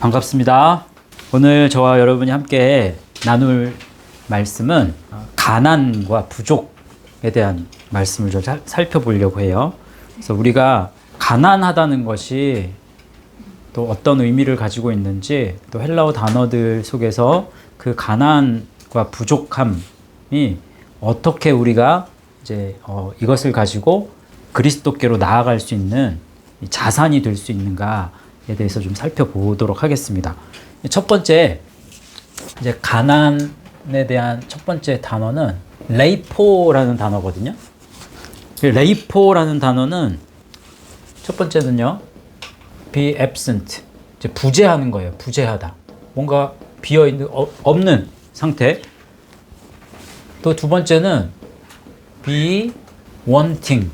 반갑습니다. 오늘 저와 여러분이 함께 나눌 말씀은 가난과 부족에 대한 말씀을 좀 살펴보려고 해요. 그래서 우리가 가난하다는 것이 또 어떤 의미를 가지고 있는지, 또 헬라어 단어들 속에서 그 가난과 부족함이 어떻게 우리가 이제 이것을 가지고 그리스도께로 나아갈 수 있는 자산이 될 수 있는가에 대해서 좀 살펴보도록 하겠습니다. 첫 번째, 이제 가난에 대한 첫 번째 단어는 레이포라는 단어거든요. 레이포라는 단어는 첫 번째는요, be absent, 이제 부재하는 거예요. 부재하다. 뭔가 비어 있는 없는 상태. 또 두 번째는 be wanting,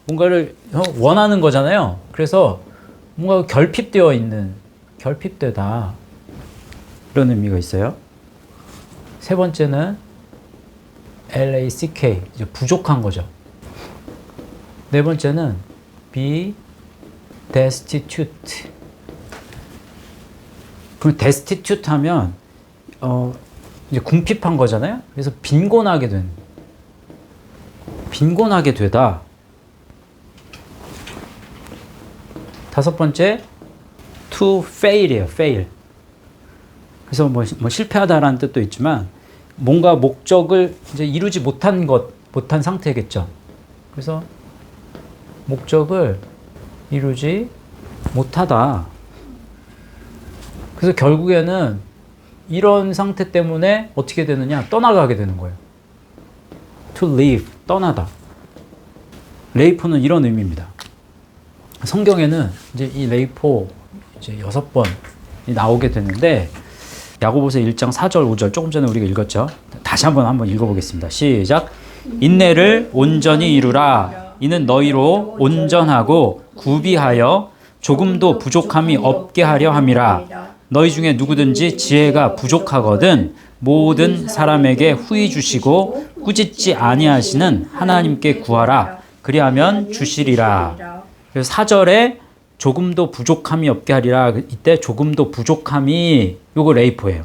뭔가를 원하는 거잖아요. 그래서 뭔가 결핍되어 있는, 결핍되다, 이런 의미가 있어요. 세 번째는 lack, 이제 부족한 거죠. 네 번째는 be destitute. 그럼 destitute 하면 이제 궁핍한 거잖아요. 그래서 빈곤하게 되다. 다섯 번째, to fail이에요. fail. 그래서 뭐 실패하다라는 뜻도 있지만 뭔가 목적을 이제 이루지 못한 상태겠죠. 그래서 목적을 이루지 못하다. 그래서 결국에는 이런 상태 때문에 어떻게 되느냐? 떠나가게 되는 거예요. to leave, 떠나다. 레이포는 이런 의미입니다. 성경에는 이제 이 레이포 이제 6번이 나오게 되는데, 야고보서 1장 4절 5절 조금 전에 우리가 읽었죠. 다시 한번 읽어보겠습니다. 시작. 인내를 온전히 이루라. 이는 너희로 온전하고 구비하여 조금도 부족함이 없게 하려 함이라. 너희 중에 누구든지 지혜가 부족하거든 모든 사람에게 후히 주시고 꾸짖지 아니하시는 하나님께 구하라. 그리하면 주시리라. 그래서 4절에 조금도 부족함이 없게 하리라. 이때 조금도 부족함이 요거 레이포예요.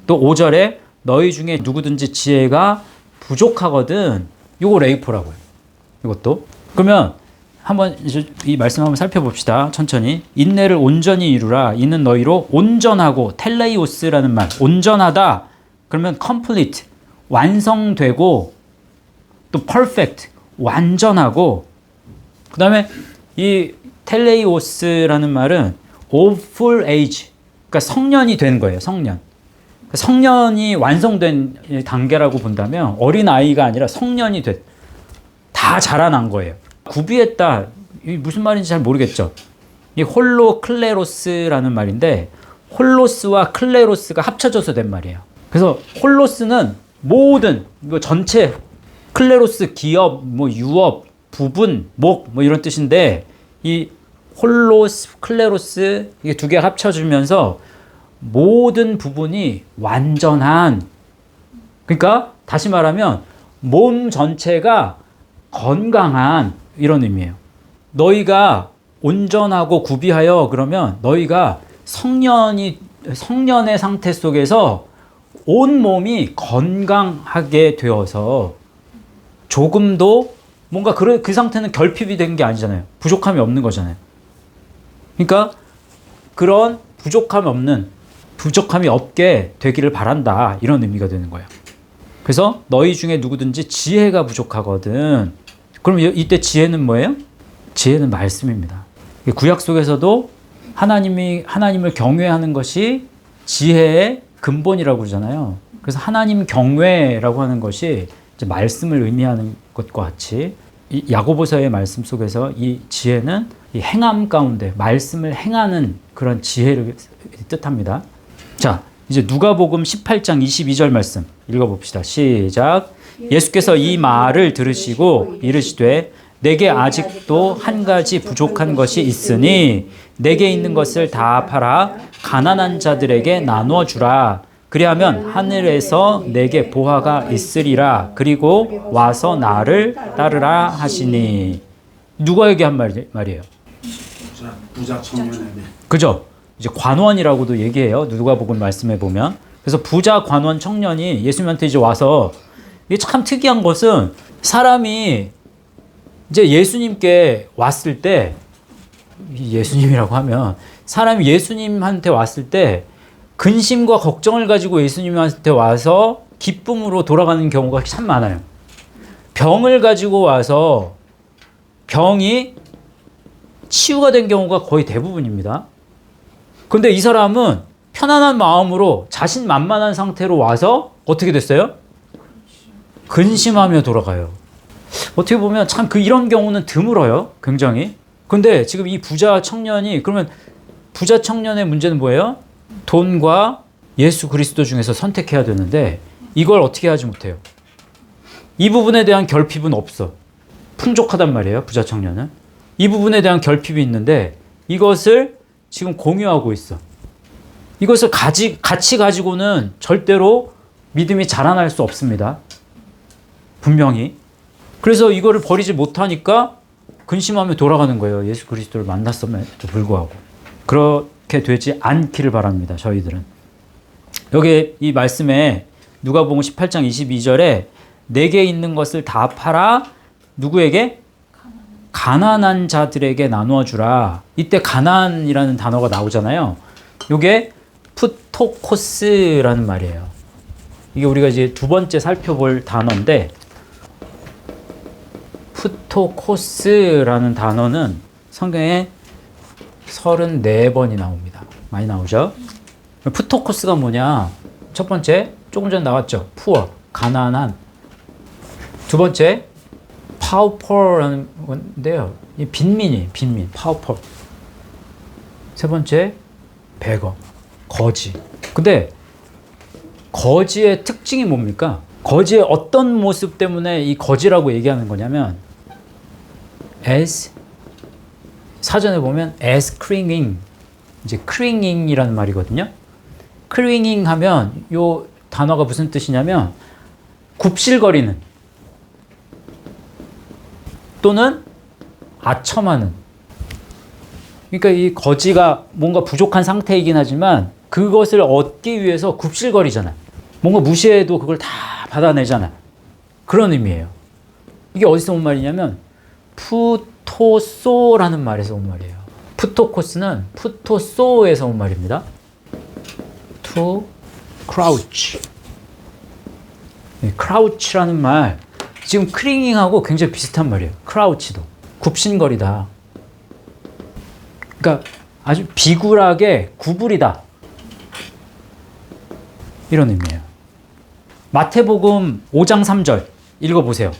또 5절에 너희 중에 누구든지 지혜가 부족하거든, 요거 레이포라고요. 이것도. 그러면 한번 이 말씀 한번 살펴봅시다. 천천히. 인내를 온전히 이루라. 이는 너희로 온전하고, 텔레이오스라는 말, 온전하다. 그러면 complete, 완성되고, 또 perfect, 완전하고, 그 다음에 이 텔레이오스라는 말은 of full age, 그러니까 성년이 된 거예요. 성년. 성년이 완성된 단계라고 본다면 어린 아이가 아니라 성년이 다 자라난 거예요. 구비했다, 이게 무슨 말인지 잘 모르겠죠. 이 홀로 클레로스라는 말인데, 홀로스와 클레로스가 합쳐져서 된 말이에요. 그래서 홀로스는 모든 이거 전체, 클레로스 기업, 뭐 유업, 부분, 목, 뭐 이런 뜻인데, 이 홀로스, 클레로스, 이게 두 개가 합쳐지면서 모든 부분이 완전한, 그러니까 다시 말하면 몸 전체가 건강한, 이런 의미예요. 너희가 온전하고 구비하여, 그러면 너희가 성년의 상태 속에서 온 몸이 건강하게 되어서 조금도 뭔가 그 상태는 결핍이 된 게 아니잖아요. 부족함이 없는 거잖아요. 그러니까 그런 부족함이 없게 되기를 바란다, 이런 의미가 되는 거예요. 그래서 너희 중에 누구든지 지혜가 부족하거든. 그럼 이때 지혜는 뭐예요? 지혜는 말씀입니다. 구약 속에서도 하나님을 경외하는 것이 지혜의 근본이라고 그러잖아요. 그래서 하나님 경외라고 하는 것이 이제 말씀을 의미하는 것과 같이, 이 야고보서의 말씀 속에서 이 지혜는 이 행함 가운데 말씀을 행하는 그런 지혜를 뜻합니다. 자, 이제 누가복음 18장 22절 말씀 읽어봅시다. 시작. 예수께서 이 말을 들으시고 이르시되 내게 아직도 한 가지 부족한 것이 있으니 내게 있는 것을 다 팔아 가난한 자들에게 나누어 주라. 그리하면 하늘에서 내게 보화가 있으리라. 그리고 와서 나를 따르라 하시니. 누가 얘기한 말이에요? 부자 청년에게. 그죠? 이제 관원이라고도 얘기해요. 누가복음 말씀해 보면. 그래서 부자 관원 청년이 예수님한테 이제 와서 이게 참 특이한 것은 사람이 이제 예수님께 왔을 때 예수님이라고 하면 사람이 예수님한테 왔을 때 근심과 걱정을 가지고 예수님한테 와서 기쁨으로 돌아가는 경우가 참 많아요. 병을 가지고 와서 병이 치유가 된 경우가 거의 대부분입니다. 근데 이 사람은 편안한 마음으로 자신만만한 상태로 와서 어떻게 됐어요? 근심하며 돌아가요. 어떻게 보면 참 이런 경우는 드물어요. 굉장히. 근데 지금 이 부자 청년이 그러면 부자 청년의 문제는 뭐예요? 돈과 예수 그리스도 중에서 선택해야 되는데 이걸 어떻게 하지 못해요. 이 부분에 대한 결핍은 없어. 풍족하단 말이에요. 부자 청년은. 이 부분에 대한 결핍이 있는데 이것을 지금 공유하고 있어. 이것을 같이 가지고는 절대로 믿음이 자라날 수 없습니다. 분명히. 그래서 이거를 버리지 못하니까 근심하며 돌아가는 거예요. 예수 그리스도를 만났음에도 불구하고. 그렇게 되지 않기를 바랍니다. 저희들은. 여기 이 말씀에 누가복음 18장 22절에 내게 있는 것을 다 팔아 누구에게? 가난한 자들에게 나누어 주라. 이때 가난이라는 단어가 나오잖아요. 이게 푸토코스라는 말이에요. 이게 우리가 이제 두 번째 살펴볼 단어인데 푸토코스라는 단어는 성경에 34번이 나옵니다. 많이 나오죠? 푸토코스가 뭐냐? 첫 번째, 조금 전에 나왔죠. 푸어, 가난한. 두 번째, 파우퍼라는 건데요. 이 빈민, 파우퍼. 세 번째, 베거, 거지. 근데 거지의 특징이 뭡니까? 거지의 어떤 모습 때문에 이 거지라고 얘기하는 거냐면 as 사전에 보면 as clinging 이제 clinging이라는 말이거든요. clinging 하면 요 단어가 무슨 뜻이냐면 굽실거리는 또는 아첨하는. 그러니까 이 거지가 뭔가 부족한 상태이긴 하지만 그것을 얻기 위해서 굽실거리잖아요. 뭔가 무시해도 그걸 다 받아내잖아. 그런 의미예요. 이게 어디서 온 말이냐면 푸토소라는 말에서 온 말이에요. 푸토코스는 푸토소에서 온 말입니다. To crouch. crouch라는 말 지금 크링잉하고 굉장히 비슷한 말이에요. crouch도 굽신거리다. 그러니까 아주 비굴하게 구부리다. 이런 의미예요. 마태복음 5장 3절 읽어보세요.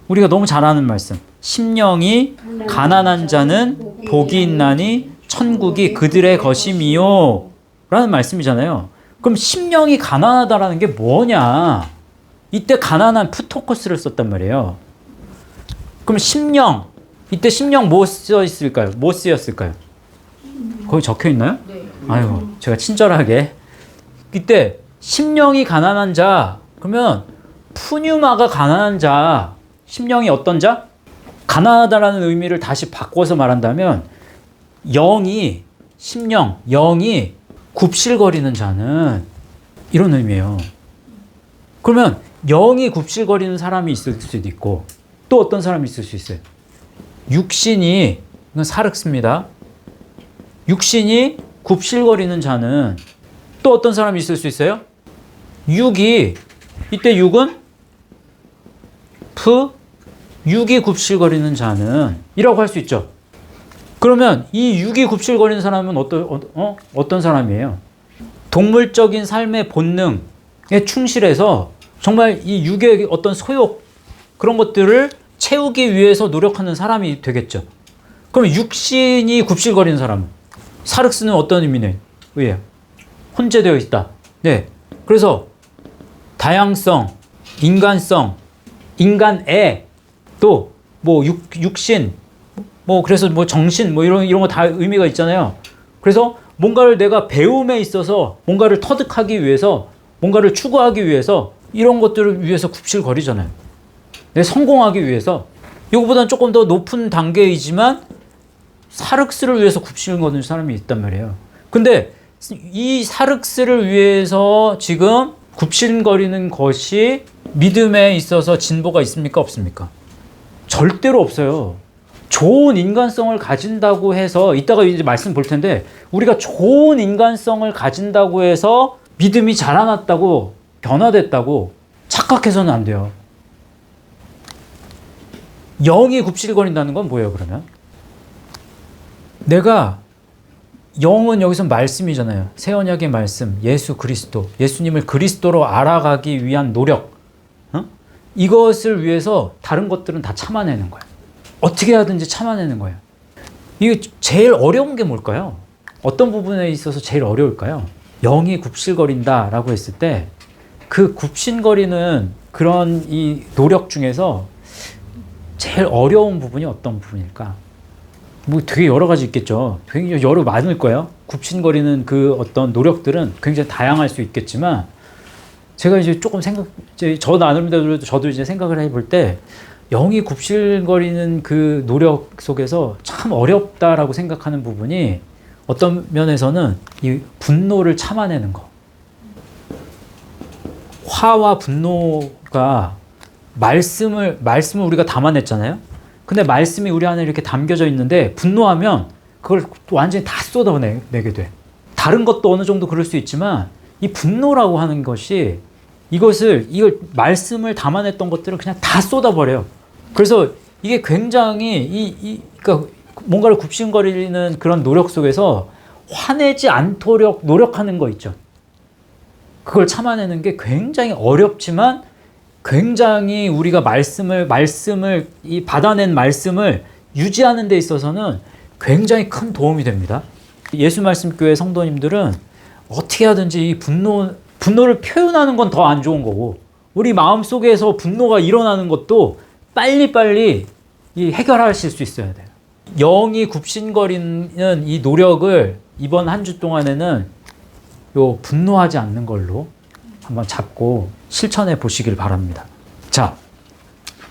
우리가 너무 잘 아는 말씀. 심령이 가난한 자는 복이 있나니 천국이 그들의 것임이요 라는 말씀이잖아요. 그럼 심령이 가난하다라는 게 뭐냐? 이때 가난한 푸토코스를 썼단 말이에요. 그럼 심령, 이때 심령 뭐 써 있을까요? 뭐 쓰였을까요? 거기 적혀 있나요? 네. 아유, 제가 친절하게. 이때 심령이 가난한 자, 그러면 푸뉴마가 가난한 자, 심령이 어떤 자? 가난하다라는 의미를 다시 바꿔서 말한다면 영이, 심령, 영이 굽실거리는 자는 이런 의미예요. 그러면 영이 굽실거리는 사람이 있을 수도 있고 또 어떤 사람이 있을 수 있어요. 육신이, 이건 사륵스입니다. 육신이 굽실거리는 자는 또 어떤 사람이 있을 수 있어요? 육이, 이때 육은 육이 굽실거리는 자는 이라고 할 수 있죠. 그러면 이 육이 굽실거리는 사람은 어떤 사람이에요? 동물적인 삶의 본능에 충실해서 정말 이 육의 어떤 소욕 그런 것들을 채우기 위해서 노력하는 사람이 되겠죠. 그럼 육신이 굽실거리는 사람, 사륵스는 어떤 의미네요? 혼재되어 있다. 네. 그래서 다양성, 인간성, 인간애, 또 뭐 육신, 뭐 그래서 뭐 정신, 뭐 이런 거 다 의미가 있잖아요. 그래서 뭔가를 내가 배움에 있어서 뭔가를 터득하기 위해서, 뭔가를 추구하기 위해서 이런 것들을 위해서 굽실거리잖아요. 내 성공하기 위해서. 이거보다는 조금 더 높은 단계이지만 사륵스를 위해서 굽실거리는 사람이 있단 말이에요. 근데 이 사륵스를 위해서 지금 굽신거리는 것이 믿음에 있어서 진보가 있습니까? 없습니까? 절대로 없어요. 좋은 인간성을 가진다고 해서 이따가 이제 말씀 볼 텐데 우리가 좋은 인간성을 가진다고 해서 믿음이 자라났다고 변화됐다고 착각해서는 안 돼요. 영이 굽실거린다는 건 뭐예요, 그러면? 내가 영은 여기서 말씀이잖아요. 새 언약의 말씀, 예수 그리스도, 예수님을 그리스도로 알아가기 위한 노력, 이것을 위해서 다른 것들은 다 참아내는 거예요. 어떻게 하든지 참아내는 거예요. 이게 제일 어려운 게 뭘까요? 어떤 부분에 있어서 제일 어려울까요? 영이 굽실거린다라고 했을 때 그 굽신거리는 그런 이 노력 중에서 제일 어려운 부분이 어떤 부분일까? 뭐 되게 여러 가지 있겠죠. 굉장히 여러 많을 거예요. 굽신거리는 그 어떤 노력들은 굉장히 다양할 수 있겠지만 제가 이제 조금 저 나름대로 저도 이제 생각을 해볼 때 영이 굽실거리는 그 노력 속에서 참 어렵다라고 생각하는 부분이 어떤 면에서는 이 분노를 참아내는 거. 화와 분노가 말씀을 우리가 담아냈잖아요. 근데 말씀이 우리 안에 이렇게 담겨져 있는데 분노하면 그걸 완전히 다 쏟아내게 돼. 다른 것도 어느 정도 그럴 수 있지만 이 분노라고 하는 것이 이걸 말씀을 담아냈던 것들을 그냥 다 쏟아버려요. 그래서 이게 굉장히 그러니까 뭔가를 굽신거리는 그런 노력 속에서 화내지 않도록 노력하는 거 있죠. 그걸 참아내는 게 굉장히 어렵지만 굉장히 우리가 말씀을 이 받아낸 말씀을 유지하는 데 있어서는 굉장히 큰 도움이 됩니다. 예수 말씀 교회 성도님들은 어떻게 하든지 이 분노를 표현하는 건 더 안 좋은 거고 우리 마음속에서 분노가 일어나는 것도 빨리빨리 해결하실 수 있어야 돼요. 영이 굽신거리는 이 노력을 이번 한 주 동안에는 분노하지 않는 걸로 한번 잡고 실천해 보시길 바랍니다. 자,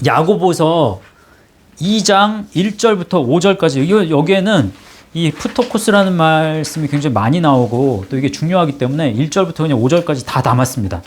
야고보서 2장 1절부터 5절까지 여기에는 이 푸토코스라는 말씀이 굉장히 많이 나오고 또 이게 중요하기 때문에 1절부터 그냥 5절까지 다 담았습니다.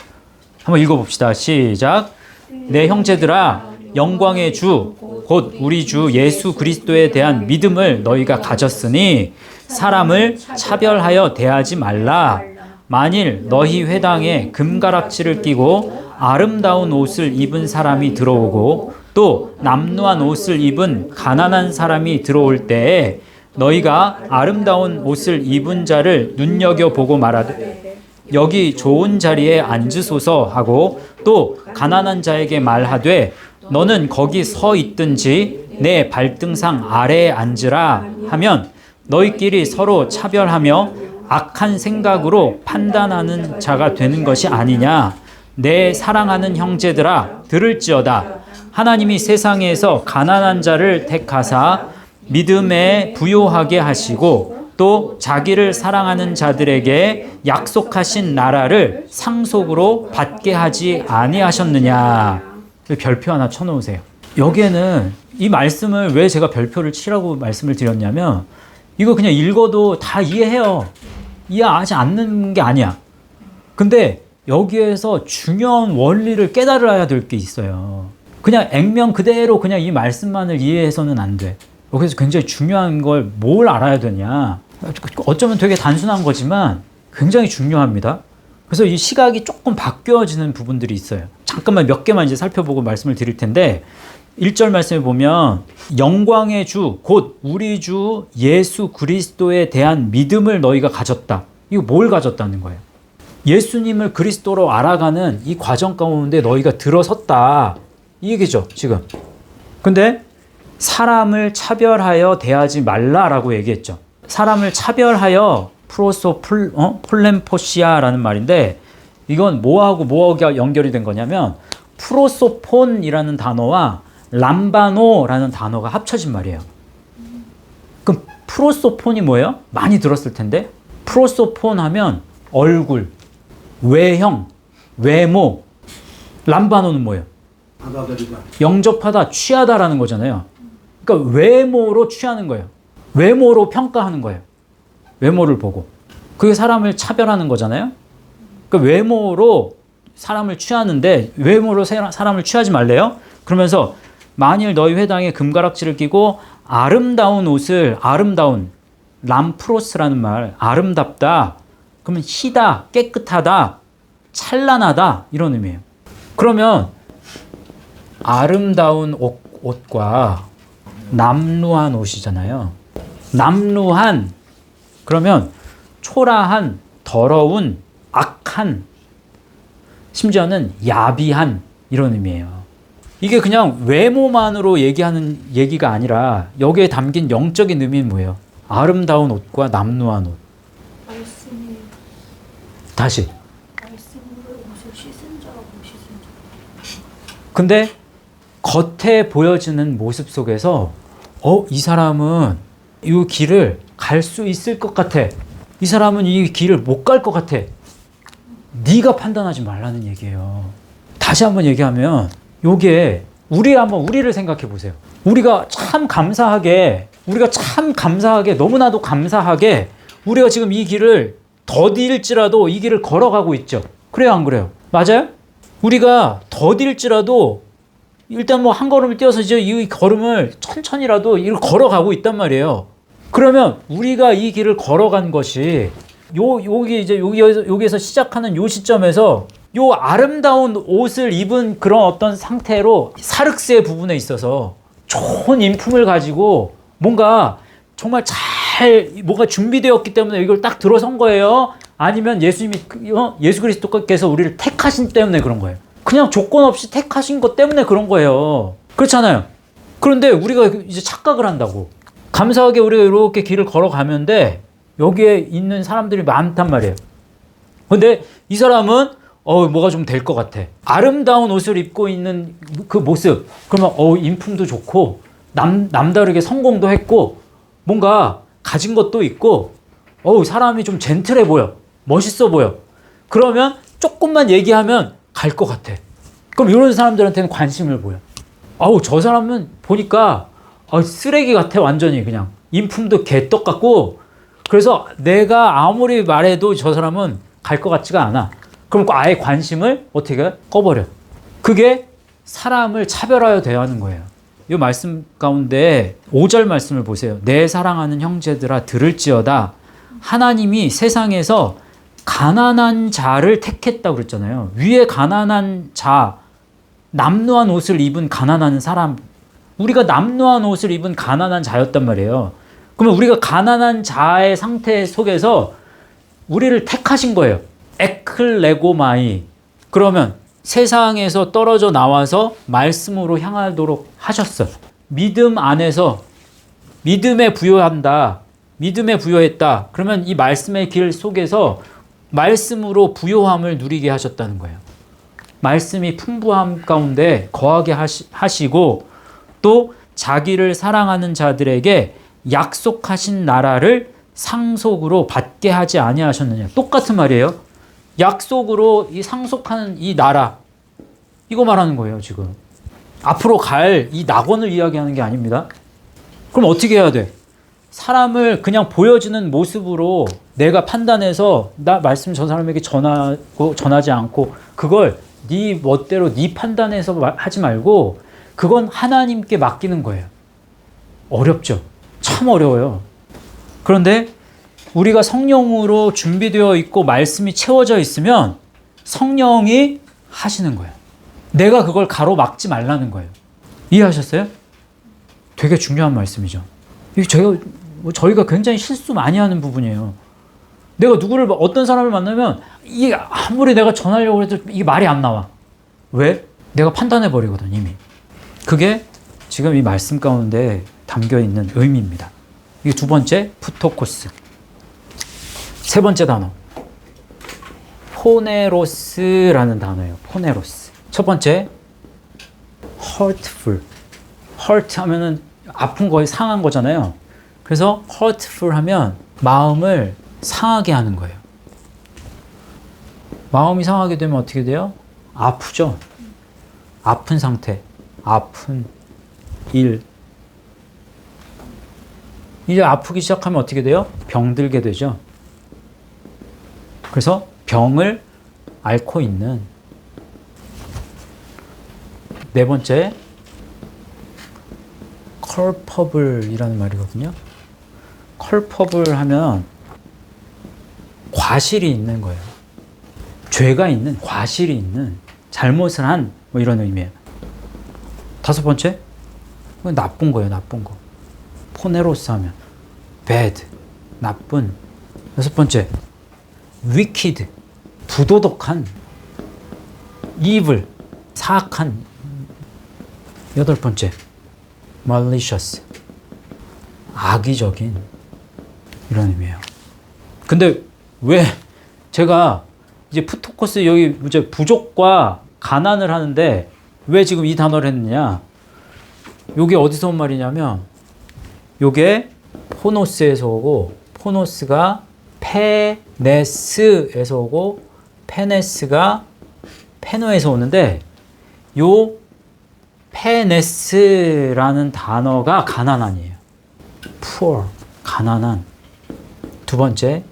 한번 읽어봅시다. 시작. 내 형제들아 영광의 주 곧 우리 주 예수 그리스도에 대한 믿음을 너희가 가졌으니 사람을 차별하여 대하지 말라. 만일 너희 회당에 금가락지를 끼고 아름다운 옷을 입은 사람이 들어오고 또 남루한 옷을 입은 가난한 사람이 들어올 때에 너희가 아름다운 옷을 입은 자를 눈여겨보고 말하되 여기 좋은 자리에 앉으소서 하고 또 가난한 자에게 말하되 너는 거기 서 있든지 내 발등상 아래에 앉으라 하면 너희끼리 서로 차별하며 악한 생각으로 판단하는 자가 되는 것이 아니냐. 내 사랑하는 형제들아 들을지어다. 하나님이 세상에서 가난한 자를 택하사 믿음에 부요하게 하시고 또 자기를 사랑하는 자들에게 약속하신 나라를 상속으로 받게 하지 아니하셨느냐. 별표 하나 쳐놓으세요. 여기에는 이 말씀을 왜 제가 별표를 치라고 말씀을 드렸냐면 이거 그냥 읽어도 다 이해해요. 이해하지 않는 게 아니야. 근데 여기에서 중요한 원리를 깨달아야 될 게 있어요. 그냥 액면 그대로 그냥 이 말씀만을 이해해서는 안 돼. 여기서 굉장히 중요한 걸 뭘 알아야 되냐. 어쩌면 되게 단순한 거지만 굉장히 중요합니다. 그래서 이 시각이 조금 바뀌어지는 부분들이 있어요. 잠깐만 몇 개만 이제 살펴보고 말씀을 드릴 텐데 1절 말씀에 보면 영광의 주 곧 우리 주 예수 그리스도에 대한 믿음을 너희가 가졌다. 이거 뭘 가졌다는 거예요? 예수님을 그리스도로 알아가는 이 과정 가운데 너희가 들어섰다. 이 얘기죠, 지금. 근데 사람을 차별하여 대하지 말라라고 얘기했죠. 사람을 차별하여 폴렘포시아라는 말인데 이건 뭐하고 연결이 된 거냐면 프로소폰이라는 단어와 람바노라는 단어가 합쳐진 말이에요. 그럼 프로소폰이 뭐예요? 많이 들었을 텐데 프로소폰 하면 얼굴, 외형, 외모. 람바노는 뭐예요? 영접하다, 취하다라는 거잖아요. 그러니까 외모로 취하는 거예요. 외모로 평가하는 거예요. 외모를 보고. 그게 사람을 차별하는 거잖아요. 그 외모로 사람을 취하는데 외모로 사람을 취하지 말래요. 그러면서 만일 너희 회당에 금가락지를 끼고 아름다운 옷을 아름다운 람프로스라는 말 아름답다 그러면 희다 깨끗하다 찬란하다 이런 의미예요. 그러면 아름다운 옷과 남루한 옷이잖아요. 남루한 그러면 초라한 더러운 악한 심지어는 야비한 이런 의미예요. 이게 그냥 외모만으로 얘기하는 얘기가 아니라 여기에 담긴 영적인 의미는 뭐예요? 아름다운 옷과 남루한 옷. 말씀이 다시. 말씀으로 옷을 씻은 자라고 씻은 자. 근데 겉에 보여지는 모습 속에서 이 사람은 이 길을 갈 수 있을 것 같아. 이 사람은 이 길을 못 갈 것 같아. 네가 판단하지 말라는 얘기예요. 다시 한번 얘기하면 요게 우리를 생각해 보세요. 우리가 참 감사하게 너무나도 감사하게 우리가 지금 이 길을 더딜지라도 이 길을 걸어가고 있죠. 그래요, 안 그래요? 맞아요? 우리가 더딜지라도 일단 뭐 한 걸음을 뛰어서 이제 이 걸음을 천천히라도 이걸 걸어가고 있단 말이에요. 그러면 우리가 이 길을 걸어간 것이 여기에서 시작하는 요 시점에서 요 아름다운 옷을 입은 그런 어떤 상태로 사륵세 부분에 있어서 좋은 인품을 가지고 뭔가 정말 뭐가 준비되었기 때문에 이걸 딱 들어선 거예요? 아니면 예수 그리스도께서 우리를 택하신 때문에 그런 거예요? 그냥 조건 없이 택하신 것 때문에 그런 거예요. 그렇잖아요. 그런데 우리가 이제 착각을 한다고. 감사하게 우리가 이렇게 길을 걸어가면 돼. 여기에 있는 사람들이 많단 말이에요. 근데 이 사람은 뭐가 좀 될 것 같아. 아름다운 옷을 입고 있는 그 모습. 그러면 인품도 좋고 남다르게 성공도 했고 뭔가 가진 것도 있고 사람이 좀 젠틀해 보여. 멋있어 보여. 그러면 조금만 얘기하면 갈 것 같아. 그럼 이런 사람들한테는 관심을 보여. 저 사람은 보니까 쓰레기 같아. 완전히 그냥 인품도 개떡 같고 그래서 내가 아무리 말해도 저 사람은 갈 것 같지가 않아. 그럼 아예 관심을 어떻게 꺼버려. 그게 사람을 차별하여 대하는 거예요. 이 말씀 가운데 5절 말씀을 보세요. 내 사랑하는 형제들아 들을지어다. 하나님이 세상에서 가난한 자를 택했다고 그랬잖아요. 위에 가난한 자, 남루한 옷을 입은 가난한 사람. 우리가 남루한 옷을 입은 가난한 자였단 말이에요. 그러면 우리가 가난한 자의 상태 속에서 우리를 택하신 거예요. 에클레고마이. 그러면 세상에서 떨어져 나와서 말씀으로 향하도록 하셨어요. 믿음 안에서 믿음에 부여한다. 믿음에 부여했다. 그러면 이 말씀의 길 속에서 말씀으로 부요함을 누리게 하셨다는 거예요. 말씀이 풍부함 가운데 거하게 하시고 또 자기를 사랑하는 자들에게 약속하신 나라를 상속으로 받게 하지 아니하셨느냐. 똑같은 말이에요. 약속으로 이 상속하는 이 나라 이거 말하는 거예요. 지금 앞으로 갈 이 낙원을 이야기하는 게 아닙니다. 그럼 어떻게 해야 돼? 사람을 그냥 보여지는 모습으로 내가 판단해서 나 말씀 저 사람에게 전하지 않고 그걸 네 멋대로 네 판단해서 하지 말고 그건 하나님께 맡기는 거예요. 어렵죠. 참 어려워요. 그런데 우리가 성령으로 준비되어 있고 말씀이 채워져 있으면 성령이 하시는 거예요. 내가 그걸 가로막지 말라는 거예요. 이해하셨어요? 되게 중요한 말씀이죠. 이게 저희가 굉장히 실수 많이 하는 부분이에요. 내가 어떤 사람을 만나면 이게 아무리 내가 전하려고 해도 이게 말이 안 나와. 왜? 내가 판단해 버리거든 이미. 그게 지금 이 말씀 가운데 담겨 있는 의미입니다. 이게 두 번째 푸토코스. 세 번째 단어 포네로스라는 단어예요. 포네로스. 첫 번째 hurtful. hurt 하면은 아픈 거에 상한 거잖아요. 그래서 hurtful 하면 마음을 상하게 하는 거예요. 마음이 상하게 되면 어떻게 돼요? 아프죠. 아픈 상태, 아픈 일. 이제 아프기 시작하면 어떻게 돼요? 병들게 되죠. 그래서 병을 앓고 있는. 네 번째, culpable이라는 말이거든요. culpable 하면 과실이 있는 거예요. 죄가 있는, 과실이 있는, 잘못을 한, 뭐 이런 의미예요. 다섯 번째, 나쁜 거예요, 나쁜 거. 포네로스 하면 bad, 나쁜. 여섯 번째, wicked, 부도덕한, evil, 사악한. 여덟 번째, malicious, 악의적인, 이런 의미예요. 근데 왜 제가 이제 푸토코스 여기 이제 부족과 가난을 하는데 왜 지금 이 단어를 했느냐? 요게 어디서 온 말이냐면 요게 포노스에서 오고, 포노스가 페네스에서 오고, 페네스가 페노에서 오는데, 요 페네스라는 단어가 가난한이에요. poor, 가난한. 두 번째,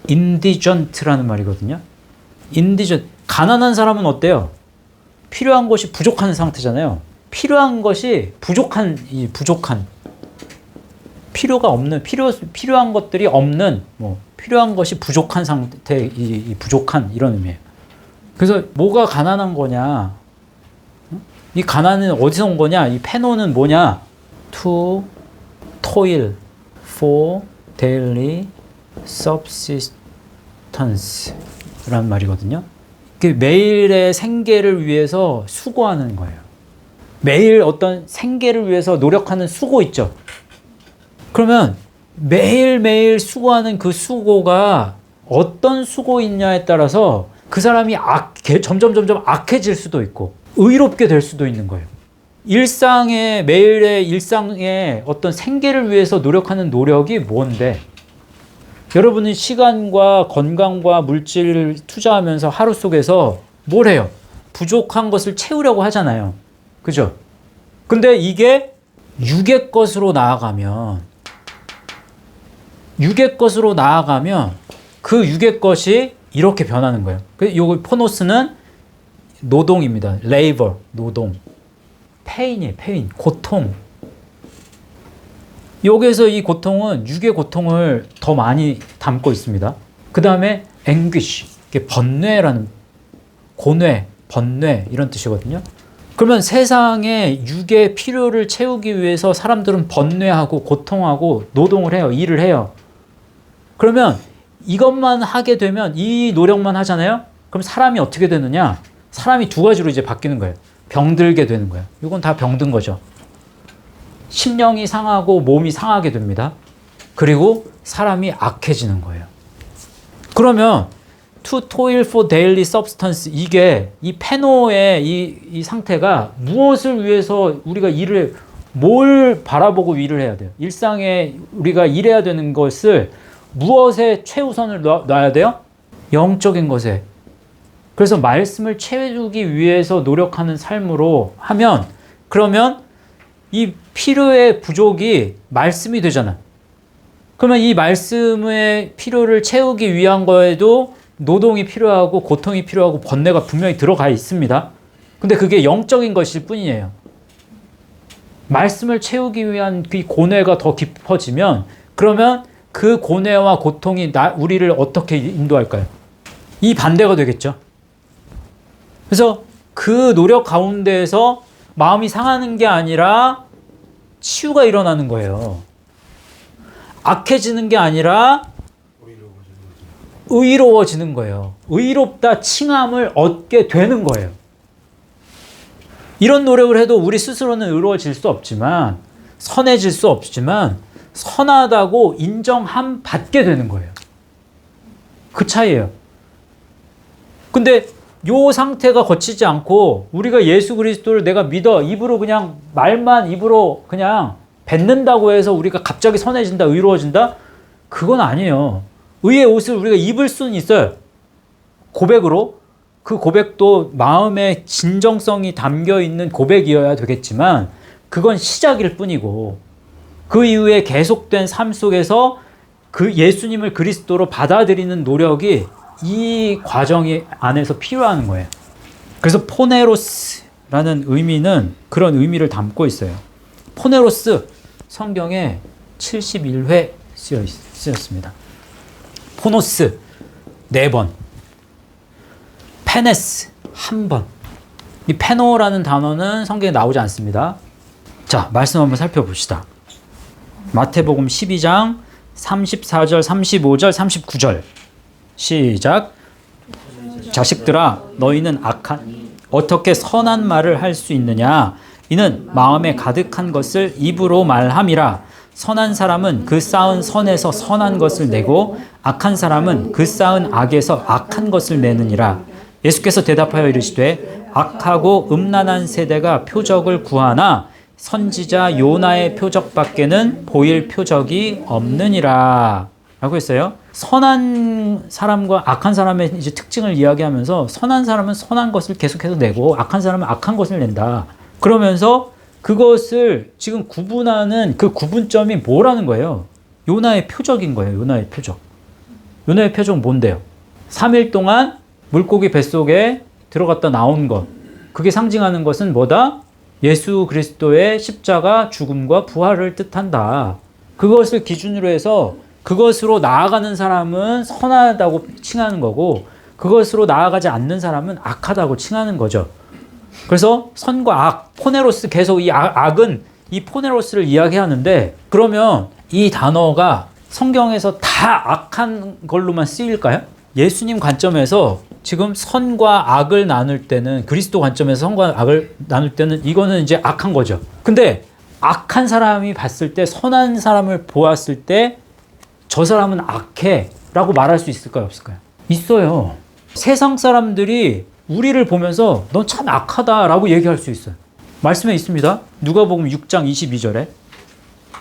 indigent라는 말이거든요. indigent, 가난한 사람은 어때요? 필요한 것이 부족한 상태잖아요. 필요한 것이 부족한, 필요가 없는, 필요한 것들이 없는, 뭐 필요한 것이 부족한 상태, 부족한, 이런 의미예요. 그래서 뭐가 가난한 거냐? 이 가난은 어디서 온 거냐? 이 페노는 뭐냐? To toil for daily subsistence 라는 말이거든요. 매일의 생계를 위해서 수고하는 거예요. 매일 어떤 생계를 위해서 노력하는 수고 있죠. 그러면 매일매일 수고하는 그 수고가 어떤 수고이냐에 따라서 그 사람이 점점 악해질 수도 있고 의롭게 될 수도 있는 거예요. 매일의 일상의 어떤 생계를 위해서 노력하는 노력이 뭔데? 여러분은 시간과 건강과 물질을 투자하면서 하루 속에서 뭘 해요? 부족한 것을 채우려고 하잖아요. 그죠? 근데 이게 육의 것으로 나아가면 그 육의 것이 이렇게 변하는 거예요. 요 포노스는 노동입니다. labor, 노동. pain이에요, pain, 고통. 여기에서 이 고통은 육의 고통을 더 많이 담고 있습니다. 그 다음에 anguish, 이게 번뇌라는, 고뇌, 번뇌 이런 뜻이거든요. 그러면 세상에 육의 필요를 채우기 위해서 사람들은 번뇌하고 고통하고 노동을 해요. 일을 해요. 그러면 이것만 하게 되면, 이 노력만 하잖아요. 그럼 사람이 어떻게 되느냐? 사람이 두 가지로 이제 바뀌는 거예요. 병들게 되는 거예요. 이건 다 병든 거죠. 심령이 상하고 몸이 상하게 됩니다. 그리고 사람이 악해지는 거예요. 그러면 to toil for daily substance, 이게 이 페노의 이 상태가 무엇을 위해서 우리가 뭘 바라보고 일을 해야 돼요? 일상에 우리가 일해야 되는 것을 무엇에 최우선을 놔야 돼요? 영적인 것에. 그래서 말씀을 채워주기 위해서 노력하는 삶으로 하면, 그러면 이 필요의 부족이 말씀이 되잖아. 그러면 이 말씀의 필요를 채우기 위한 거에도 노동이 필요하고 고통이 필요하고 번뇌가 분명히 들어가 있습니다. 근데 그게 영적인 것일 뿐이에요. 말씀을 채우기 위한 그 고뇌가 더 깊어지면, 그러면 그 고뇌와 고통이 우리를 어떻게 인도할까요? 이 반대가 되겠죠. 그래서 그 노력 가운데에서 마음이 상하는 게 아니라 치유가 일어나는 거예요. 악해지는 게 아니라 의로워지는 거예요. 의롭다 칭함을 얻게 되는 거예요. 이런 노력을 해도 우리 스스로는 의로워질 수 없지만, 선해질 수 없지만 선하다고 인정함 받게 되는 거예요. 그 차이예요. 근데 요 상태가 거치지 않고 우리가 예수 그리스도를 내가 믿어, 입으로 그냥 뱉는다고 해서 우리가 갑자기 선해진다, 의로워진다? 그건 아니에요. 의의 옷을 우리가 입을 수는 있어요. 고백으로. 그 고백도 마음의 진정성이 담겨 있는 고백이어야 되겠지만, 그건 시작일 뿐이고, 그 이후에 계속된 삶 속에서 그 예수님을 그리스도로 받아들이는 노력이 이 과정이 안에서 필요한 거예요. 그래서 포네로스라는 의미는 그런 의미를 담고 있어요. 포네로스 성경에 71회 쓰였습니다. 포노스 4번, 페네스 1번. 이 페노라는 단어는 성경에 나오지 않습니다. 자, 말씀 한번 살펴봅시다. 마태복음 12장 34절, 35절, 39절. 시작. 자식들아, 너희는 어떻게 선한 말을 할 수 있느냐? 이는 마음에 가득한 것을 입으로 말함이라. 선한 사람은 그 쌓은 선에서 선한 것을 내고 악한 사람은 그 쌓은 악에서 악한 것을 내느니라. 예수께서 대답하여 이르시되 악하고 음란한 세대가 표적을 구하나 선지자 요나의 표적밖에는 보일 표적이 없느니라 라고 했어요. 선한 사람과 악한 사람의 이제 특징을 이야기하면서 선한 사람은 선한 것을 계속해서 내고 악한 사람은 악한 것을 낸다. 그러면서 그것을 지금 구분하는 그 구분점이 뭐라는 거예요? 요나의 표적인 거예요. 요나의 표적. 요나의 표적은 뭔데요? 3일 동안 물고기 뱃속에 들어갔다 나온 것. 그게 상징하는 것은 뭐다? 예수 그리스도의 십자가 죽음과 부활을 뜻한다. 그것을 기준으로 해서 그것으로 나아가는 사람은 선하다고 칭하는 거고 그것으로 나아가지 않는 사람은 악하다고 칭하는 거죠. 그래서 선과 악, 포네로스, 계속 이 악은 이 포네로스를 이야기하는데 그러면 이 단어가 성경에서 다 악한 걸로만 쓰일까요? 예수님 관점에서 지금 선과 악을 나눌 때는 그리스도 관점에서 선과 악을 나눌 때는 이거는 이제 악한 거죠. 근데 악한 사람이 봤을 때 선한 사람을 보았을 때 저 사람은 악해 라고 말할 수 있을까요? 없을까요? 있어요. 세상 사람들이 우리를 보면서 넌 참 악하다 라고 얘기할 수 있어요. 말씀에 있습니다. 누가복음 6장 22절에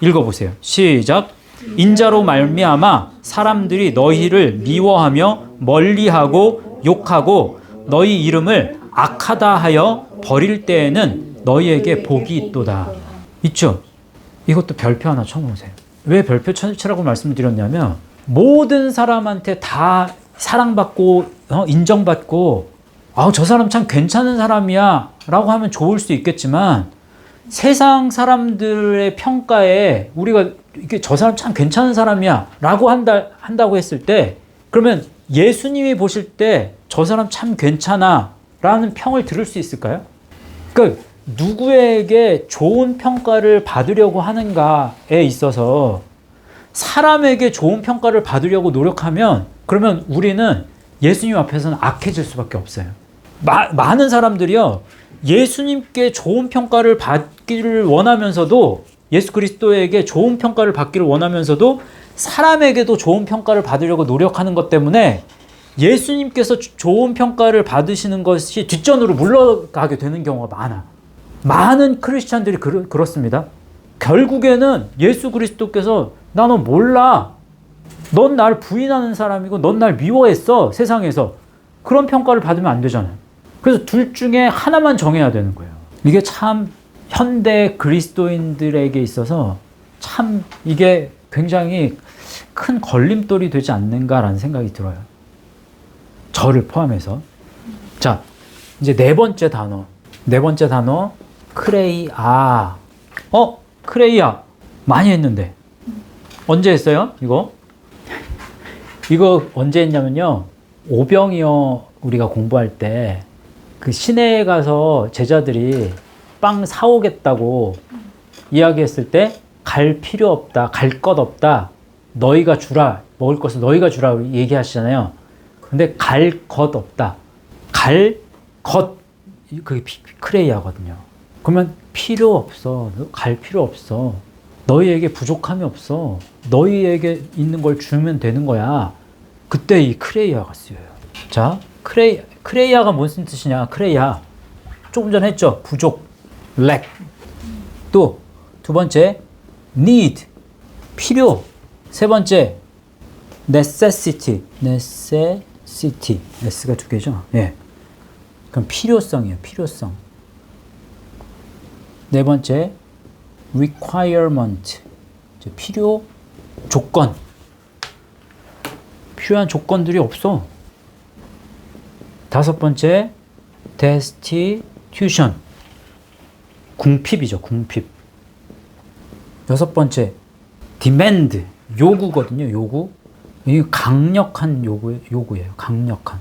읽어보세요. 시작. 인자로 말미암아 사람들이 너희를 미워하며 멀리하고 욕하고 너희 이름을 악하다 하여 버릴 때에는 너희에게 복이 있도다. 있죠? 이것도 별표 하나 쳐놓으세요. 왜 별표 쳐라고 말씀을 드렸냐면 모든 사람한테 다 사랑받고 인정받고 저 사람 참 괜찮은 사람이야 라고 하면 좋을 수 있겠지만 세상 사람들의 평가에 우리가 이게 저 사람 참 괜찮은 사람이야 라고 한다고 했을 때 그러면 예수님이 보실 때 저 사람 참 괜찮아 라는 평을 들을 수 있을까요? 그러니까 누구에게 좋은 평가를 받으려고 하는가에 있어서 사람에게 좋은 평가를 받으려고 노력하면 그러면 우리는 예수님 앞에서는 악해질 수밖에 없어요. 많은 사람들이요, 예수님께 좋은 평가를 받기를 원하면서도 예수 그리스도에게 좋은 평가를 받기를 원하면서도 사람에게도 좋은 평가를 받으려고 노력하는 것 때문에 예수님께서 좋은 평가를 받으시는 것이 뒷전으로 물러가게 되는 경우가 많아. 많은 크리스찬들이 그렇습니다. 결국에는 예수 그리스도께서 나 너 몰라. 넌 날 부인하는 사람이고 넌 날 미워했어. 세상에서. 그런 평가를 받으면 안 되잖아요. 그래서 둘 중에 하나만 정해야 되는 거예요. 이게 참 현대 그리스도인들에게 있어서 참 이게 굉장히 큰 걸림돌이 되지 않는가라는 생각이 들어요. 저를 포함해서. 자, 이제 네 번째 단어. 크레이아. 크레이아. 많이 했는데. 언제 했어요? 이거 언제 했냐면요. 오병이어 우리가 공부할 때 그 시내에 가서 제자들이 빵 사오겠다고 이야기했을 때 갈 필요 없다. 갈 것 없다. 너희가 주라. 먹을 것을 너희가 주라 얘기하시잖아요. 근데 갈 것 없다. 갈 것. 그게 크레이아거든요. 그러면 필요 없어. 갈 필요 없어. 너희에게 부족함이 없어. 너희에게 있는 걸 주면 되는 거야. 그때 이 크레이아가 쓰여요. 자, 크레이아가 무슨 뜻이냐? 크레이아. 조금 전에 했죠. 부족, lack. 또 두 번째, need. 필요. 세 번째, necessity. S가 두 개죠. 예. 그럼 필요성이에요. 필요성. 네 번째, requirement. 필요, 조건. 필요한 조건들이 없어. 다섯 번째, destitution. 궁핍이죠, 궁핍. 여섯 번째, demand. 요구거든요, 요구. 이 강력한 요구예요, 강력한.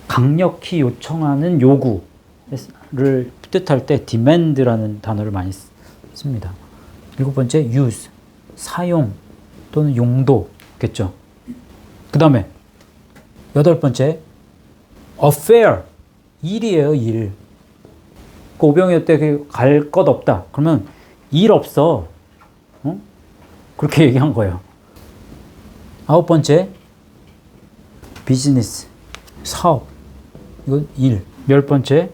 강력히 요청하는 요구를 뜻할 때 demand라는 단어를 많이 씁니다. 일곱 번째, use. 사용 또는 용도겠죠. 그 다음에 여덟 번째, affair. 일이에요, 일. 그 오병이어 갈 것 없다. 그러면 일 없어. 어? 그렇게 얘기한 거예요. 아홉 번째, 비즈니스. 사업. 이건 일. 열 번째,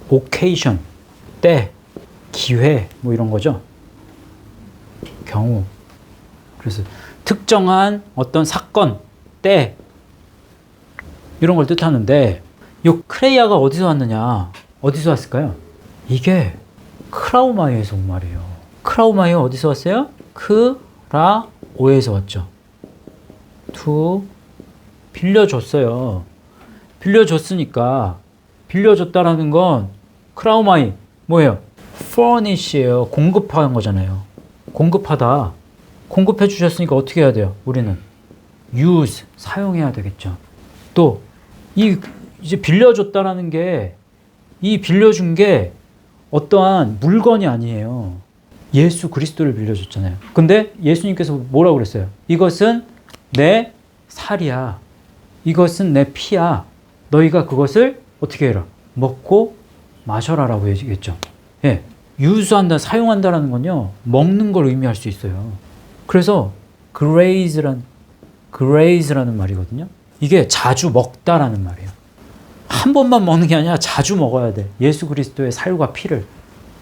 occasion. 때, 기회, 뭐 이런 거죠. 경우. 그래서 특정한 어떤 사건, 때, 이런 걸 뜻하는데, 이 크레이아가 어디서 왔느냐? 어디서 왔을까요? 이게 크라우마이에서 온 말이에요. 크라우마이 어디서 왔어요? 크라오에서 왔죠. to 빌려줬어요. 빌려줬으니까 빌려줬다라는 건 크라우마이 뭐예요? furnish예요. 공급하는 거잖아요. 공급하다. 공급해 주셨으니까 어떻게 해야 돼요? 우리는 use 사용해야 되겠죠. 또 이제 빌려줬다라는 게 이 빌려준 게 어떠한 물건이 아니에요. 예수 그리스도를 빌려줬잖아요. 근데 예수님께서 뭐라고 그랬어요? 이것은 내 살이야. 이것은 내 피야. 너희가 그것을 어떻게 해라? 먹고 마셔라라고 얘기했죠. 예, 유수한다, 사용한다라는 건요, 먹는 걸 의미할 수 있어요. 그래서 grace라는 말이거든요. 이게 자주 먹다라는 말이에요. 한 번만 먹는 게 아니라 자주 먹어야 돼. 예수 그리스도의 살과 피를.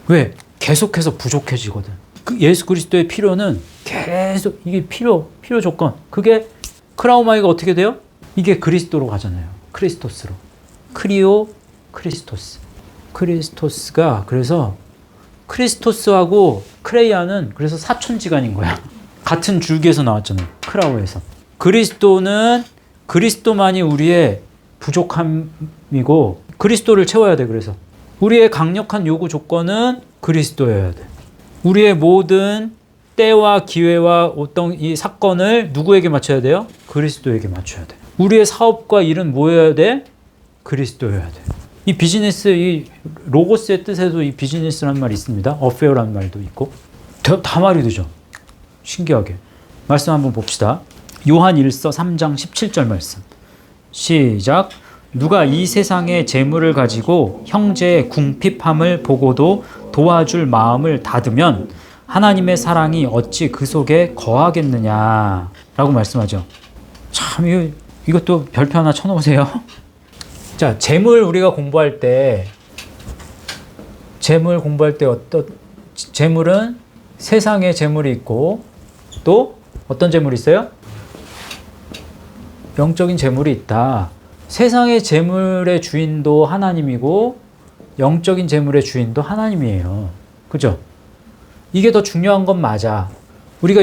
왜? 계속해서 부족해지거든. 그 예수 그리스도의 필요는 계속, 이게 필요 조건. 그게 크라우마이가 어떻게 돼요? 이게 그리스도로 가잖아요. 크리스토스로. 크리오 크리스토스. 크리스토스가 그래서 크리스토스하고 크레이아는 그래서 사촌지간인 거야. 같은 줄기에서 나왔잖아요. 크라우에서. 그리스도는 그리스도만이 우리의 부족함이고 그리스도를 채워야 돼. 그래서 우리의 강력한 요구 조건은 그리스도여야 돼. 우리의 모든 때와 기회와 어떤 이 사건을 누구에게 맞춰야 돼요? 그리스도에게 맞춰야 돼. 우리의 사업과 일은 뭐여야 돼? 그리스도여야 돼. 이 비즈니스, 이 로고스의 뜻에도 이 비즈니스라는 말이 있습니다. 어페어라는 말도 있고. 다 말이 되죠. 신기하게. 말씀 한번 봅시다. 요한 1서 3장 17절 말씀. 시작. 누가 이 세상의 재물을 가지고 형제의 궁핍함을 보고도 도와줄 마음을 닫으면 하나님의 사랑이 어찌 그 속에 거하겠느냐 라고 말씀하죠. 참 이것도 별표 하나 쳐놓으세요. 자, 재물 우리가 공부할 때 어떤 재물은 세상의 재물이 있고 또 어떤 재물이 있어요? 영적인 재물이 있다. 세상의 재물의 주인도 하나님이고 영적인 재물의 주인도 하나님이에요. 그죠? 이게 더 중요한 건 맞아. 우리가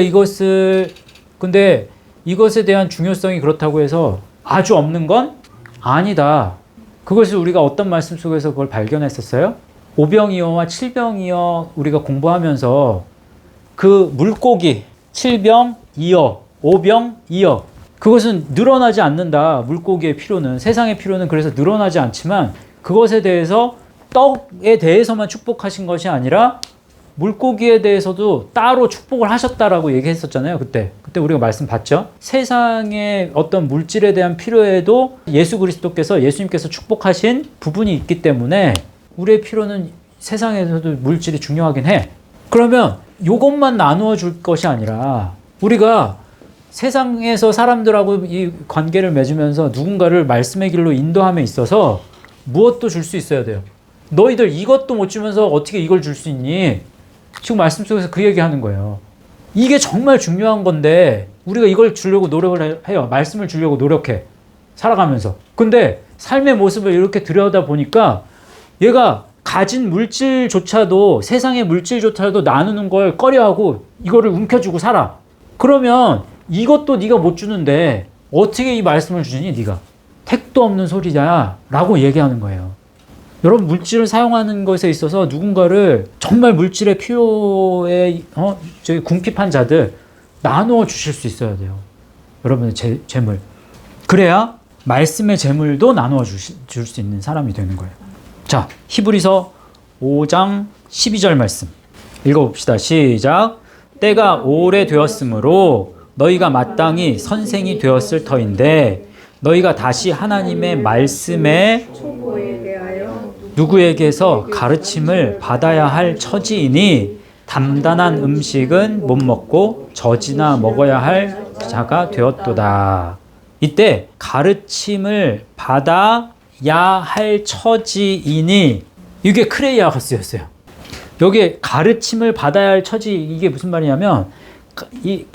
근데 이것에 대한 중요성이 그렇다고 해서 아주 없는 건 아니다. 그것을 우리가 어떤 말씀 속에서 그걸 발견했었어요? 오병이어와 칠병이어 우리가 공부하면서 그 물고기, 칠병이어, 오병이어 그것은 늘어나지 않는다. 물고기의 필요는. 세상의 필요는 그래서 늘어나지 않지만 그것에 대해서 떡에 대해서만 축복하신 것이 아니라 물고기에 대해서도 따로 축복을 하셨다라고 얘기했었잖아요. 그때 우리가 말씀 봤죠. 세상의 어떤 물질에 대한 필요에도 예수님께서 축복하신 부분이 있기 때문에 우리의 필요는 세상에서도 물질이 중요하긴 해. 그러면 이것만 나누어 줄 것이 아니라 우리가 세상에서 사람들하고 이 관계를 맺으면서 누군가를 말씀의 길로 인도함에 있어서 무엇도 줄 수 있어야 돼요. 너희들 이것도 못 주면서 어떻게 이걸 줄 수 있니? 지금 말씀 속에서 그 얘기하는 거예요. 이게 정말 중요한 건데 우리가 이걸 주려고 노력을 해요. 말씀을 주려고 노력해. 살아가면서. 근데 삶의 모습을 이렇게 들여다보니까 얘가 가진 물질조차도 세상의 물질조차도 나누는 걸 꺼려하고 이거를 움켜쥐고 살아. 그러면 이것도 네가 못 주는데 어떻게 이 말씀을 주니 네가? 택도 없는 소리다 라고 얘기하는 거예요. 여러분, 물질을 사용하는 것에 있어서 누군가를 정말 물질의 필요에 저기 궁핍한 자들 나누어 주실 수 있어야 돼요. 여러분의 재물. 그래야 말씀의 재물도 나누어 줄 수 있는 사람이 되는 거예요. 자, 히브리서 5장 12절 말씀 읽어봅시다. 시작. 때가 오래되었으므로 너희가 마땅히 선생이 되었을 터인데 너희가 다시 하나님의 말씀에 초보에 대하여 누구에게서 가르침을 받아야 할 처지이니 단단한 음식은 못 먹고 젖이나 먹어야 할 자가 되었도다. 이때 가르침을 받아야 할 처지이니, 이게 크레이아가 쓰였어요. 여기에 가르침을 받아야 할 처지, 이게 무슨 말이냐면 이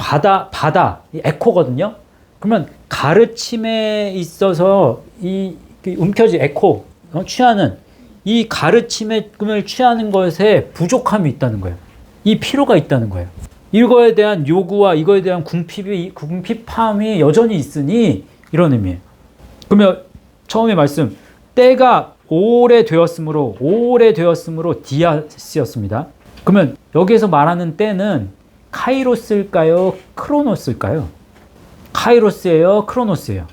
이 에코거든요. 그러면 가르침에 있어서 이 움켜쥐 에코 취하는 이 가르침을 취하는 것에 부족함이 있다는 거예요. 이 필요가 있다는 거예요. 이거에 대한 요구와 이거에 대한 궁핍함이 여전히 있으니 이런 의미예요. 그러면 처음에 말씀 때가 오래되었으므로 디아스였습니다. 그러면 여기에서 말하는 때는 카이로스일까요? 크로노스일까요? 카이로스예요? 크로노스예요?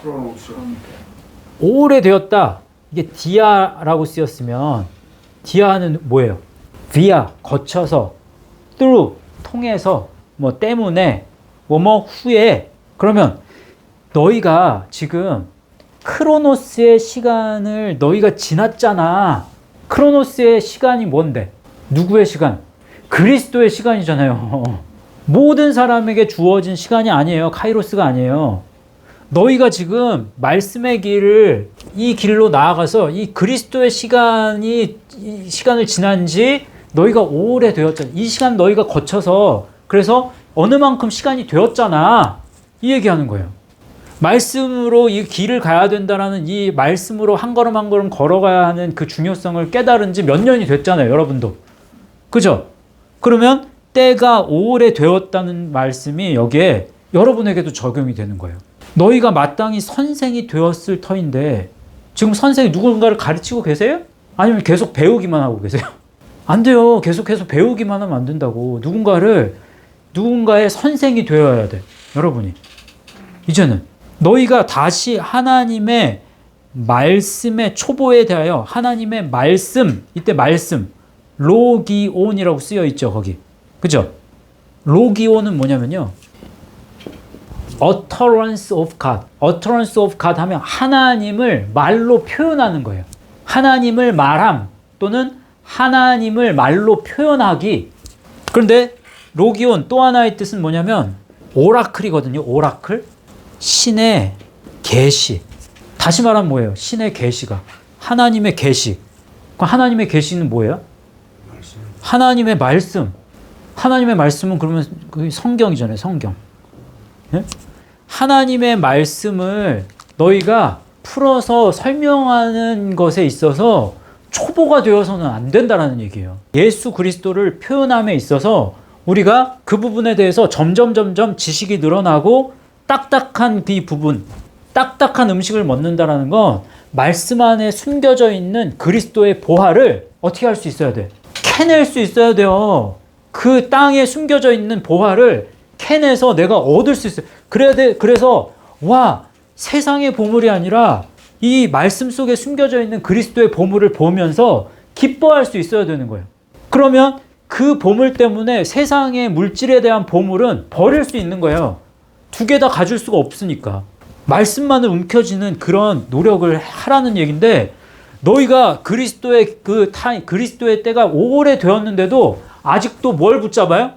크로노스. 오래되었다. 이게 디아라고 쓰였으면 디아는 뭐예요? via 거쳐서, through 통해서, 뭐 때문에, 뭐뭐 후에. 그러면 너희가 지금 크로노스의 시간을 너희가 지났잖아. 크로노스의 시간이 뭔데? 누구의 시간? 그리스도의 시간이잖아요. 모든 사람에게 주어진 시간이 아니에요. 카이로스가 아니에요. 너희가 지금 말씀의 길을 이 길로 나아가서 이 그리스도의 시간을 지난 지 너희가 오래되었잖아. 이 시간 너희가 거쳐서 그래서 어느 만큼 시간이 되었잖아. 이 얘기하는 거예요. 말씀으로 이 길을 가야 된다라는 이 말씀으로 한 걸음 한 걸음 걸어가야 하는 그 중요성을 깨달은 지 몇 년이 됐잖아요. 여러분도. 그죠? 그러면 때가 오래되었다는 말씀이 여기에 여러분에게도 적용이 되는 거예요. 너희가 마땅히 선생이 되었을 터인데 지금 선생이 누군가를 가르치고 계세요? 아니면 계속 배우기만 하고 계세요? 안 돼요. 계속해서 배우기만 하면 안 된다고. 누군가의 선생이 되어야 돼. 여러분이. 이제는 너희가 다시 하나님의 말씀의 초보에 대하여 하나님의 말씀, 이때 말씀, 로기온이라고 쓰여 있죠. 거기. 그죠? 로기온은 뭐냐면요. utterance of God. utterance of God 하면 하나님을 말로 표현하는 거예요. 하나님을 말함 또는 하나님을 말로 표현하기. 그런데 로기온 또 하나의 뜻은 뭐냐면 오라클이거든요. 오라클. 신의 계시. 다시 말하면 뭐예요? 신의 계시가. 하나님의 계시. 그럼 하나님의 계시는 뭐예요? 하나님의 말씀. 하나님의 말씀은 그러면 그 성경이잖아요. 성경. 예? 하나님의 말씀을 너희가 풀어서 설명하는 것에 있어서 초보가 되어서는 안 된다라는 얘기예요. 예수 그리스도를 표현함에 있어서 우리가 그 부분에 대해서 점점 지식이 늘어나고 딱딱한 그 부분, 딱딱한 음식을 먹는다라는 건 말씀 안에 숨겨져 있는 그리스도의 보화를 어떻게 할 수 있어야 돼? 캐낼 수 있어야 돼요. 그 땅에 숨겨져 있는 보화를 캐내서 내가 얻을 수 있어요. 그래야 돼. 그래서 와, 세상의 보물이 아니라 이 말씀 속에 숨겨져 있는 그리스도의 보물을 보면서 기뻐할 수 있어야 되는 거예요. 그러면 그 보물 때문에 세상의 물질에 대한 보물은 버릴 수 있는 거예요. 두 개 다 가질 수가 없으니까. 말씀만을 움켜쥐는 그런 노력을 하라는 얘기인데, 너희가 그리스도의 그리스도의 때가 오래 되었는데도 아직도 뭘 붙잡아요?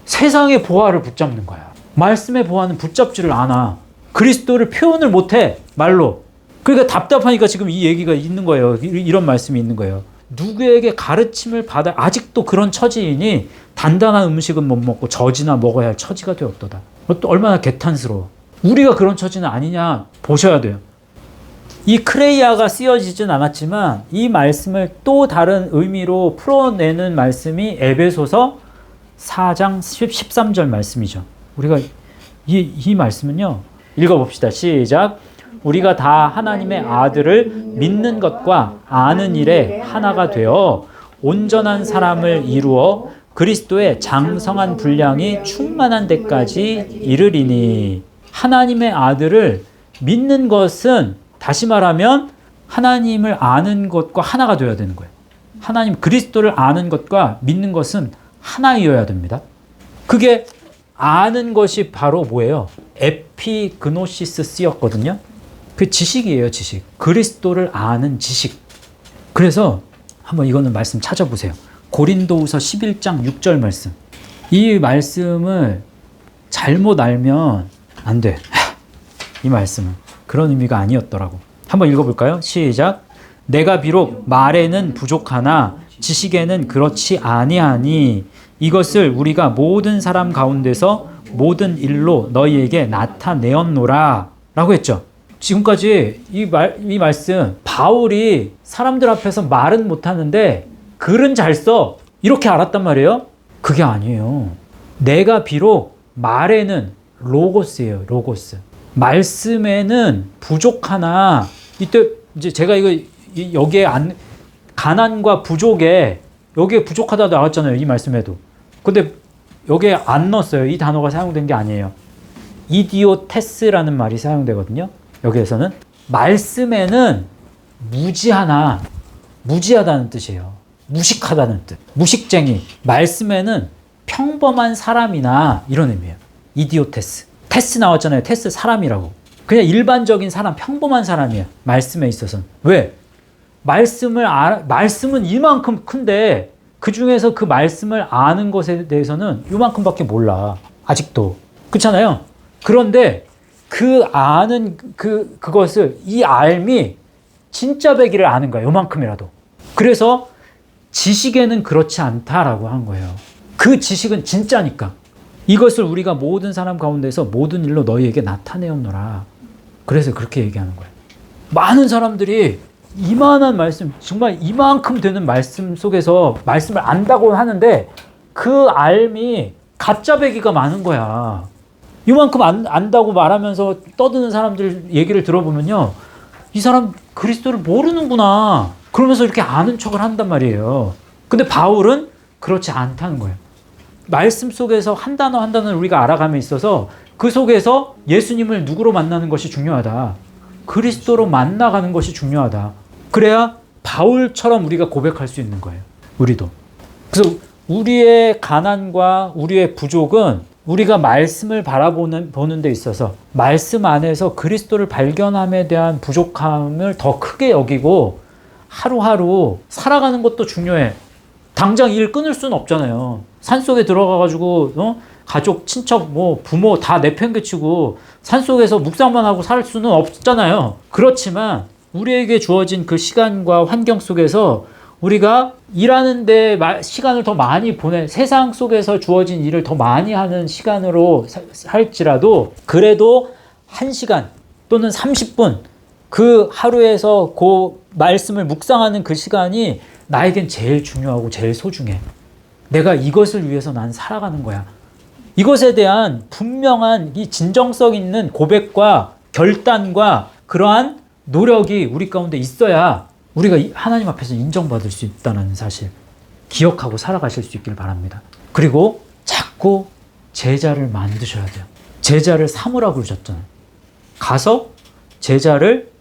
세상의 보화를 붙잡는 거야. 말씀의 보화는 붙잡지를 않아. 그리스도를 표현을 못해, 말로. 그러니까 답답하니까 지금 이 얘기가 있는 거예요. 이런 말씀이 있는 거예요. 누구에게 가르침을 받아 아직도 그런 처지이니 단단한 음식은 못 먹고 젖이나 먹어야 할 처지가 되었도다. 또 얼마나 개탄스러워. 우리가 그런 처지는 아니냐 보셔야 돼요. 이 크레이아가 쓰여지진 않았지만 이 말씀을 또 다른 의미로 풀어내는 말씀이 에베소서 4장 13절 말씀이죠. 우리가 이 말씀은요. 읽어봅시다. 시작. 우리가 다 하나님의 아들을 믿는 것과 아는 일에 하나가 되어 온전한 사람을 이루어 그리스도의 장성한 분량이 충만한 데까지 이르리니. 하나님의 아들을 믿는 것은 다시 말하면 하나님을 아는 것과 하나가 되어야 되는 거예요. 하나님 그리스도를 아는 것과 믿는 것은 하나이어야 됩니다. 그게 아는 것이 바로 뭐예요? 에피그노시스였거든요. 그 지식이에요, 지식. 그리스도를 아는 지식. 그래서 한번 이거는 말씀 찾아보세요. 고린도후서 11장 6절 말씀. 이 말씀을 잘못 알면 안 돼. 이 말씀은 그런 의미가 아니었더라고. 한번 읽어볼까요? 시작. 내가 비록 말에는 부족하나 지식에는 그렇지 아니하니 이것을 우리가 모든 사람 가운데서 모든 일로 너희에게 나타내었노라 라고 했죠. 지금까지 이 말씀 바울이 사람들 앞에서 말은 못하는데 글은 잘 써 이렇게 알았단 말이에요. 그게 아니에요. 내가 비록 말에는 로고스예요. 로고스. 말씀에는 부족하나 이때 이제 제가 여기에 가난과 부족에 여기에 부족하다 나왔잖아요. 이 말씀에도. 근데 여기에 안 넣었어요. 이 단어가 사용된 게 아니에요. 이디오테스라는 말이 사용되거든요. 여기에서는 말씀에는 무지하다는 뜻이에요. 무식하다는 뜻. 무식쟁이. 말씀에는 평범한 사람이나 이런 의미예요. 이디오테스. 테스 나왔잖아요. 테스 사람이라고. 그냥 일반적인 사람, 평범한 사람이에요. 말씀에 있어서는. 왜? 말씀은 이만큼 큰데 그 중에서 그 말씀을 아는 것에 대해서는 이만큼밖에 몰라. 아직도. 그렇잖아요. 그런데 그 아는 그것을 이 알미 진짜 배기를 아는 거야. 요만큼이라도. 그래서 지식에는 그렇지 않다라고 한 거예요. 그 지식은 진짜니까. 이것을 우리가 모든 사람 가운데서 모든 일로 너희에게 나타내었노라. 그래서 그렇게 얘기하는 거예요. 많은 사람들이 이만한 말씀, 정말 이만큼 되는 말씀 속에서 말씀을 안다고 하는데 그 알미 가짜 배기가 많은 거야. 이만큼 안다고 말하면서 떠드는 사람들 얘기를 들어보면요. 이 사람 그리스도를 모르는구나. 그러면서 이렇게 아는 척을 한단 말이에요. 근데 바울은 그렇지 않다는 거예요. 말씀 속에서 한 단어 한 단어를 우리가 알아감에 있어서 그 속에서 예수님을 누구로 만나는 것이 중요하다. 그리스도로 만나가는 것이 중요하다. 그래야 바울처럼 우리가 고백할 수 있는 거예요. 우리도. 그래서 우리의 가난과 우리의 부족은 우리가 말씀을 바라보는 데 있어서 말씀 안에서 그리스도를 발견함에 대한 부족함을 더 크게 여기고 하루하루 살아가는 것도 중요해. 당장 일 끊을 수는 없잖아요. 산속에 들어가가지고 가족, 친척, 부모 다 내팽개치고 산속에서 묵상만 하고 살 수는 없잖아요. 그렇지만 우리에게 주어진 그 시간과 환경 속에서 우리가 일하는데 시간을 더 많이 세상 속에서 주어진 일을 더 많이 하는 시간으로 할지라도 그래도 1시간 또는 30분 그 하루에서 그 말씀을 묵상하는 그 시간이 나에겐 제일 중요하고 제일 소중해. 내가 이것을 위해서 난 살아가는 거야. 이것에 대한 분명한 이 진정성 있는 고백과 결단과 그러한 노력이 우리 가운데 있어야 우리가 하나님 앞에서 인정받을 수 있다는 사실 기억하고 살아가실 수 있길 바랍니다. 그리고 자꾸 제자를 만드셔야 돼요. 제자를 삼으라고 그러셨잖아요. 가서 제자를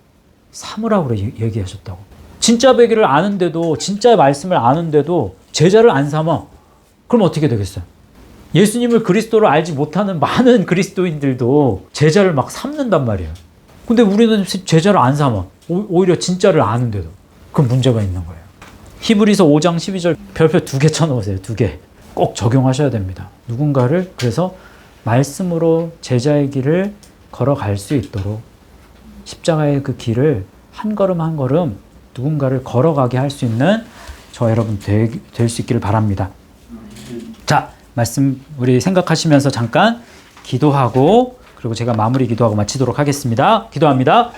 삼으라고 얘기하셨다고. 진짜 배기를 아는데도 진짜 말씀을 아는데도 제자를 안 삼아. 그럼 어떻게 되겠어요? 예수님을 그리스도로 알지 못하는 많은 그리스도인들도 제자를 막 삼는단 말이에요. 근데 우리는 제자를 안 삼아. 오히려 진짜를 아는데도. 그럼 문제가 있는 거예요. 히브리서 5장 12절 별표 2개 쳐놓으세요. 2개. 꼭 적용하셔야 됩니다. 누군가를 그래서 말씀으로 제자의 길을 걸어갈 수 있도록 십자가의 그 길을 한 걸음 한 걸음 누군가를 걸어가게 할 수 있는 저 여러분 될 수 있기를 바랍니다. 자, 말씀 우리 생각하시면서 잠깐 기도하고 그리고 제가 마무리 기도하고 마치도록 하겠습니다. 기도합니다.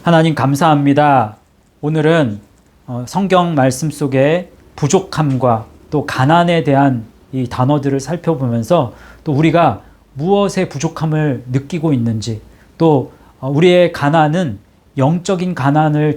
하나님 감사합니다. 오늘은 성경 말씀 속에 부족함과 또 가난에 대한 이 단어들을 살펴보면서 또 우리가 무엇의 부족함을 느끼고 있는지 또 우리의 가난은 영적인 가난을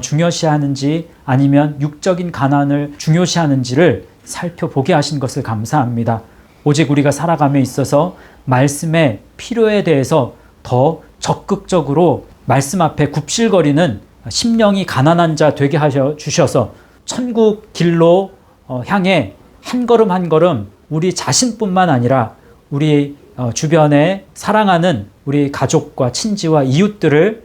중요시하는지 아니면 육적인 가난을 중요시하는지를 살펴보게 하신 것을 감사합니다. 오직 우리가 살아감에 있어서 말씀의 필요에 대해서 더 적극적으로 말씀 앞에 굽실거리는 심령이 가난한 자 되게 하셔 주셔서 천국 길로 향해 한 걸음 한 걸음 우리 자신뿐만 아니라 우리 주변에 사랑하는 우리 가족과 친지와 이웃들을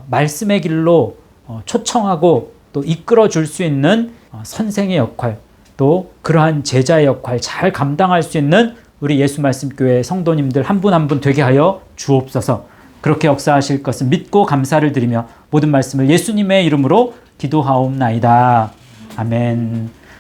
말씀의 길로 초청하고 또 이끌어 줄 수 있는 선생의 역할, 또 그러한 제자의 역할 잘 감당할 수 있는 우리 예수말씀교회 성도님들 한 분 한 분 되게 하여 주옵소서. 그렇게 역사하실 것을 믿고 감사를 드리며 모든 말씀을 예수님의 이름으로 기도하옵나이다. 아멘.